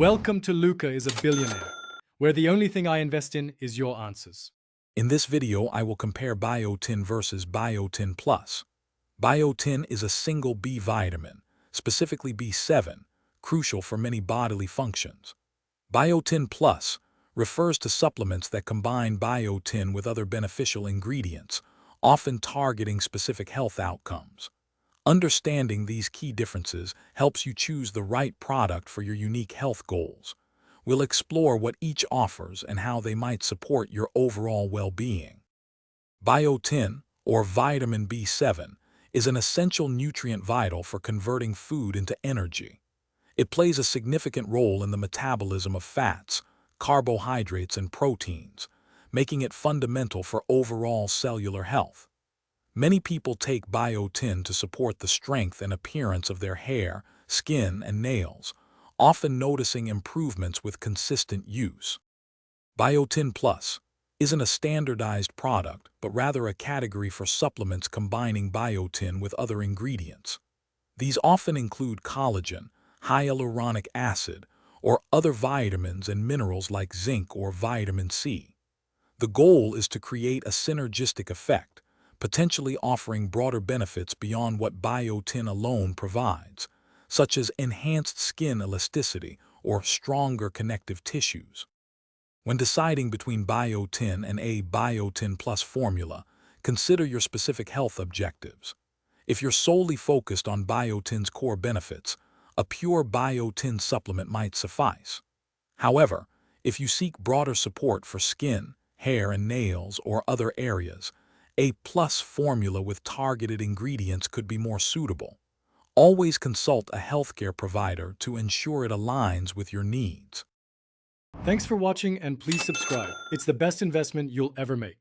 Welcome to Luca is a Billionaire, where the only thing I invest in is your answers. In this video, I will compare Biotin versus Biotin Plus. Biotin is a single B vitamin, specifically B7, crucial for many bodily functions. Biotin Plus refers to supplements that combine biotin with other beneficial ingredients, often targeting specific health outcomes. Understanding these key differences helps you choose the right product for your unique health goals. We'll explore what each offers and how they might support your overall well-being. Biotin, or vitamin B7, is an essential nutrient vital for converting food into energy. It plays a significant role in the metabolism of fats, carbohydrates, and proteins, making it fundamental for overall cellular health. Many people take biotin to support the strength and appearance of their hair, skin, and nails, often noticing improvements with consistent use. Biotin Plus isn't a standardized product, but rather a category for supplements combining biotin with other ingredients. These often include collagen, hyaluronic acid, or other vitamins and minerals like zinc or vitamin C. The goal is to create a synergistic effect, potentially offering broader benefits beyond what biotin alone provides, such as enhanced skin elasticity or stronger connective tissues. When deciding between Biotin and a Biotin Plus formula, consider your specific health objectives. If you're solely focused on biotin's core benefits, a pure biotin supplement might suffice. However, if you seek broader support for skin, hair, and nails or other areas, a plus formula with targeted ingredients could be more suitable. Always consult a healthcare provider to ensure it aligns with your needs. Thanks for watching and please subscribe. It's the best investment you'll ever make.